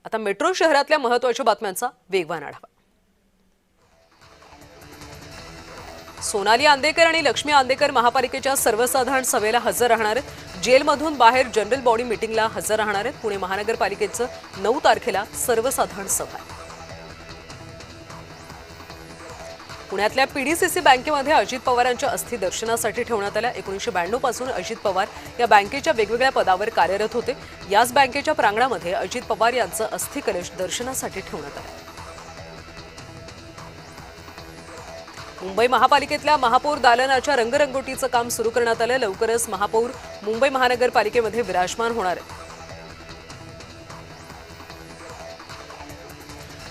आता मेट्रो शहरातल्या महत्त्वाच्या बातम्यांचा वेगवान आढावा। सोनाली आंदेकर आणि लक्ष्मी आंदेकर महापालिकेच्या सर्वसाधारण सभेला हजर राहणार आहेत। जेलमधून बाहेर जनरल बॉडी मीटिंगला हजर राहणार आहेत। पुणे महानगरपालिकेचं 9 तारखेला सर्वसाधारण सभा आहे। पुण्यातल्या पीडीसीसी बँकेमध्ये अजित पवारांच्या अस्थी दर्शनासाठी ठेवण्यात आल्या। 1992 पासून अजित पवार या बँकेच्या वेगवेगळ्या पदावर कार्यरत होते। याच बँकेच्या प्रांगणामध्ये अजित पवार यांचं अस्थी कलश दर्शनासाठी ठेवण्यात आलं। मुंबई महापालिकेतल्या महापौर दालनाच्या रंगरंगोटीचं काम सुरू करण्यात आलं। लवकरच महापौर मुंबई महानगरपालिकेमध्ये विराजमान होणार आहे।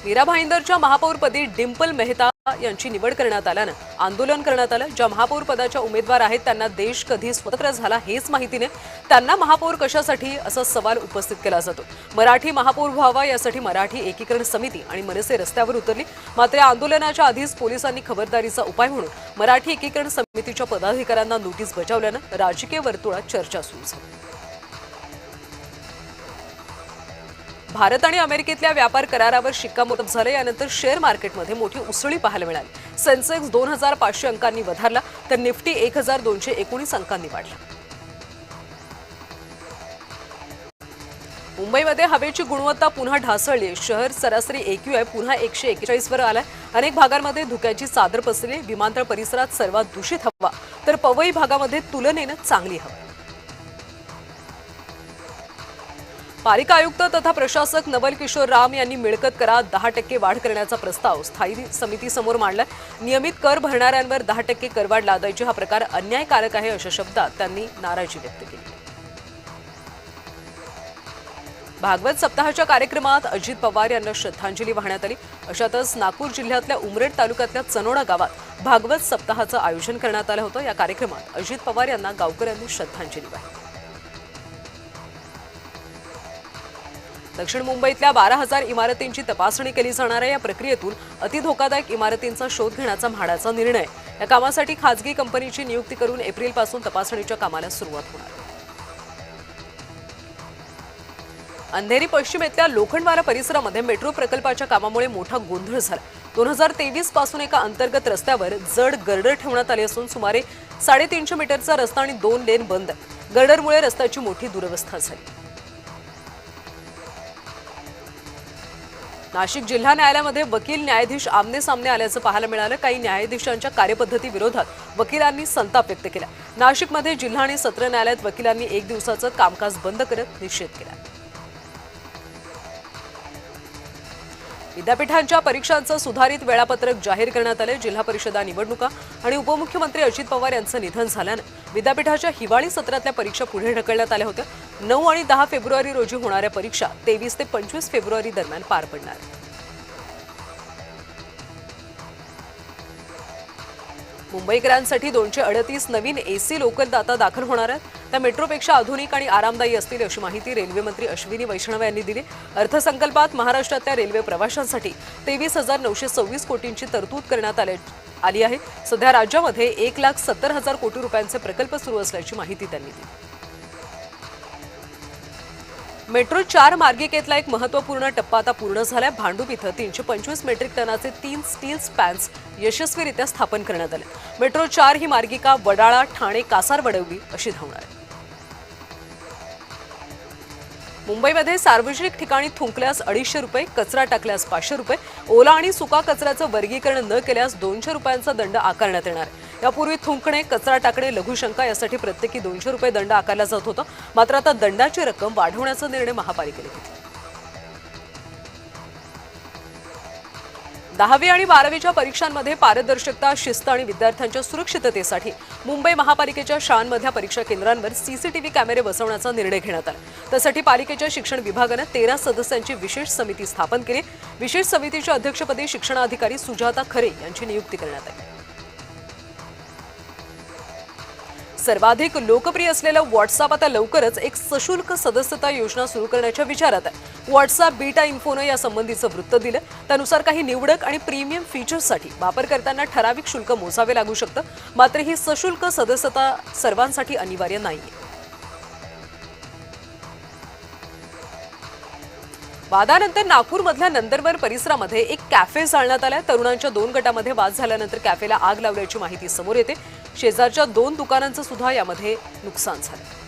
मीरा भाईंदरच्या महापौरपदी डिंपल मेहता यांची निवड करण्यात आल्यानं आंदोलन करण्यात आलं। ज्या महापौर पदाच्या उमेदवार आहेत त्यांना देश कधी स्वतंत्र झाला हेच माहिती नाही, त्यांना महापौर कशासाठी असा सवाल उपस्थित केला जातो। मराठी महापौर व्हावा यासाठी मराठी एकीकरण समिती आणि मनसे रस्त्यावर उतरली। मात्र आंदोलनाच्या आधीच पोलिसांनी खबरदारीचा उपाय म्हणून मराठी एकीकरण समितीच्या पदाधिकाऱ्यांना नोटीस बजावल्यानं राजकीय वर्तुळात चर्चा सुरू झाली। भारत आणि अमेरिकेतल्या व्यापार करारावर शिक्कामोर्तब झाले। यानंतर शेअर मार्केटमध्ये मोठी उसळी पाहायला मिळाली। सेन्सेक्स 2500 अंकांनी वधारला तर निफ्टी 1219 अंकांनी वाढला। मुंबईमध्ये हवेची गुणवत्ता पुन्हा ढासळली। शहर सरासरी AQI पुन्हा 141 वर आलाय। अनेक भागांमध्ये धुक्याची चादर पसरली। विमानतळ परिसरात सर्वात दूषित हवा तर पवई भागामध्ये तुलनेने चांगली हवा। पालिका आयुक्त तथा प्रशासक नवल किशोर राम यांनी मिळकत करात 10% वाढ करण्याचा प्रस्ताव स्थायी समितीसमोर मांडला। नियमित कर भरणाऱ्यांवर 10% करवाढ लादायची हा प्रकार अन्यायकारक आहे अशा शब्दात त्यांनी नाराजी व्यक्त केली। भागवत सप्ताहाच्या कार्यक्रमात अजित पवार यांना श्रद्धांजली वाहण्यात आली। अशातच नागपूर जिल्ह्यातल्या उमरेड तालुक्यातल्या चनोडा गावात भागवत सप्ताहाचं आयोजन करण्यात आलं होतं। या कार्यक्रमात अजित पवार यांना गावकऱ्यांनी श्रद्धांजली वाहिली। दक्षिण मुंबईतल्या 12,000 इमारतींची तपासणी केली जाणार आहे। या प्रक्रियेतून अतिधोकादायक इमारतींचा शोध घेण्याचा म्हाडाचा निर्णय। या कामासाठी खासगी कंपनीची नियुक्ती करून एप्रिलपासून तपासणीच्या कामाला सुरुवात होणार आहे। अंधेरी पश्चिमेतल्या लोखंडवाला परिसरामध्ये मेट्रो प्रकल्पाच्या कामामुळे मोठा गोंधळ झाला। 2023 पासून एका अंतर्गत रस्त्यावर जड गर्डर ठेवण्यात आले असून सुमारे 350 मीटरचा रस्ता आणि 2 लेन बंद आहे। गर्डरमुळे रस्त्याची मोठी दुरवस्था झाली। नाशिक जिल्हा न्यायालयामध्ये वकील न्यायाधीश आमने सामने आल्याचं पाहायला मिळालं। काही न्यायाधीशांच्या कार्यपद्धती विरोधात वकिलांनी संताप व्यक्त केला। नाशिकमध्ये जिल्हा आणि सत्र न्यायालयात वकिलांनी 1 दिवसाचं कामकाज बंद करत निषेध केला। विद्यापीठांच्या परीक्षांचं सुधारित वेळापत्रक जाहीर करण्यात आले। जिल्हा परिषदा निवडणुका आणि उपमुख्यमंत्री अजित पवार यांचं निधन झाल्यानं विद्यापीठाच्या हिवाळी सत्रातल्या परीक्षा पुढे ढकलण्यात आल्या होत्या। 9 आणि 10 फेब्रुवारी रोजी होणाऱ्या परीक्षा 23 ते 25 फेब्रुवारी दरम्यान पार पडणार आहेत। मुंबईकरांसाठी 238 नवीन AC लोकल आता दाखल होणार आहेत। त्या मेट्रोपेक्षा आधुनिक आणि आरामदायी असतील अशी माहिती रेल्वे मंत्री अश्विनी वैष्णव यांनी दिली। अर्थसंकल्पात महाराष्ट्रातल्या रेल्वे प्रवाशांसाठी 23,926 कोटींची तरतूद करण्यात आली आहे। सध्या राज्यामध्ये 1,70,000 कोटी रुपयांचे प्रकल्प सुरू असल्याची माहिती त्यांनी दिली। मेट्रो 4 मार्गिकेतला एक महत्त्वपूर्ण टप्पा आता पूर्ण झालाय। भांडूप इथं 325 मेट्रिक टनाचे 3 स्टील स्पॅन्स यशस्वीरित्या स्थापन करण्यात आले। मेट्रो 4 ही मार्गिका वडाळा, ठाणे, कासारवडवली अशी धावणार आहे। मुंबईमध्ये सार्वजनिक ठिकाणी थुंकल्यास 250 रुपये, कचरा टाकल्यास 500 रुपये, ओला आणि सुका कचऱ्याचं वर्गीकरण न केल्यास 200 रुपयांचा दंड आकारण्यात येणार आहे। यापूर्वी थुंकणे, कचरा टाकणे, लघुशंका यासाठी प्रत्येकी 200 रुपये दंड आकारला जात होता। मात्र आता दंडाची रक्कम वाढवण्याचा निर्णय महापालिकेने घेतला। 10वी आणि 12वीच्या परीक्षांमध्ये पारदर्शकता, शिस्त आणि विद्यार्थ्यांच्या सुरक्षिततेसाठी मुंबई महापालिकेच्या शाळांमधल्या परीक्षा केंद्रांवर CCTV कॅमेरे बसवण्याचा निर्णय घेण्यात आला। त्यासाठी पालिकेच्या शिक्षण विभागाने 13 सदस्यांची विशेष समिती स्थापन केली। विशेष समितीच्या अध्यक्षपदी शिक्षणाधिकारी सुजाता खरे यांची नियुक्ती करण्यात आली। सर्वाधिक लोकप्रिय असलेलं WhatsApp आता लवकरच एक सशुल्क सदस्यता योजना सुरू करण्याच्या विचारात आहे। WhatsApp बीटा इन्फोनं या संबंधीचं वृत्त दिलं। त्यानुसार काही निवडक आणि प्रीमियम फीचर्ससाठी वापरकर्त्यांना ठराविक शुल्क मोजावे लागू शकतं। मात्र ही सशुल्क सदस्यता सर्वांसाठी अनिवार्य नाहीये। वादानंतर नागपूरमधल्या नंदरबार परिसरामध्ये एक कॅफे जाळण्यात आलाय। तरुणांच्या 2 गटांमध्ये वाद झाल्यानंतर कॅफेला आग लावल्याची माहिती समोर येते। शेजारच्या 2 दुकानांचं सुद्धा यामध्ये नुकसान झालं।